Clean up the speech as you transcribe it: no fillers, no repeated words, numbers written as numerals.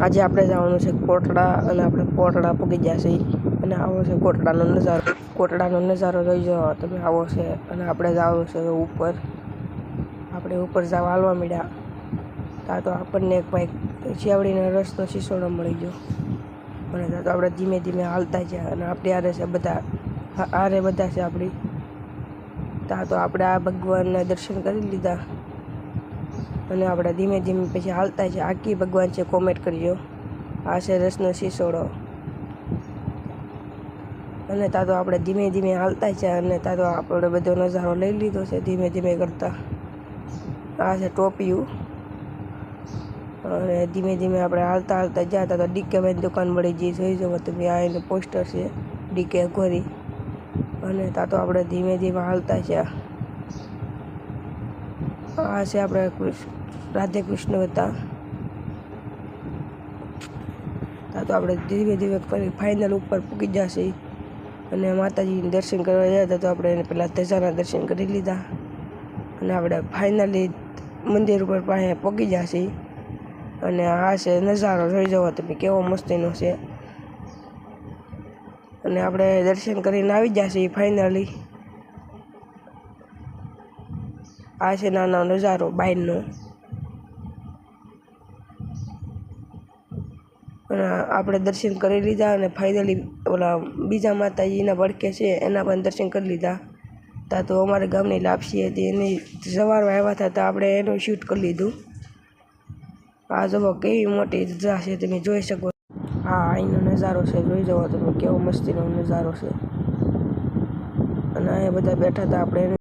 આજે આપણે જવાનું છે કોટડા અને આપણે કોટડા પૂગી ગયા છે અને આવો છે કોટડાનો નજારો. કોટડાનો નજારો જોઈ જાઓ તમે, આવો છે. અને આપણે જવાનું છે ઉપર. આપણે ઉપર જવા હાલવા મળ્યા ત્યાં તો આપણને એક ભાઈ શિયાવડીનો રસનો શીશોડો મળી ગયો. અને ત્યાં તો આપણે ધીમે ધીમે હાલતા ગયા અને આપણે આરે છે બધા, આરે બધા છે આપણી. ત્યાં તો આપણે આ ભગવાનના દર્શન કરી લીધા અને આપણે ધીમે ધીમે પછી હાલતા છે. આખી ભગવાન છે, કોમેન્ટ કરજો. આ છે રસનો શીશોડો. અને ત્યાં તો આપણે ધીમે ધીમે હાલતા છે અને ત્યાં તો આપણે બધો નજારો લઈ લીધો છે ધીમે ધીમે કરતા. આ છે ટોપિયું. અને ધીમે ધીમે આપણે હાલતા હાલતા જતા તો ડીકે ભાઈની દુકાન મળી ગઈ. જોઈ જવો તમે, આ એનું પોસ્ટર છે ડીકે અઘોરી. અને ત્યાં તો આપણે ધીમે ધીમે હાલતા છે. આ છે આપણે રાધે કૃષ્ણ હતા. ત્યાં તો આપણે ધીમે ધીમે ફાઇનલ ઉપર પૂકી જશે અને માતાજીને દર્શન કરવા ગયા હતા તો આપણે એને પહેલાં ધજાના દર્શન કરી લીધા અને આપણે ફાઇનલી મંદિર ઉપર પાસે પહોંચી જશે. અને આ છે નજારો, જોઈ જવો તમે કેવો મસ્તીનો છે. અને આપણે દર્શન કરીને આવી જશે ફાઇનલી. આ છે નાનો નજારો બહારનો. અને આપણે દર્શન કરી લીધા અને ફાઇનલી ઓલા બીજા માતાજીના ભડકે છે એના પણ દર્શન કરી લીધા. ત્યાં તો અમારા ગામની લાપસી હતી, એની સવારમાં આવ્યા હતા તો આપણે એનું શૂટ કરી લીધું. આ જુઓ કેવી મોટી ધજા છે, તમે જોઈ શકો. હા, અહીંનો નજારો છે, જોઈ જવો તમે કેવો મસ્તીનો નજારો છે. અને અહીંયા બધા બેઠા હતા આપણે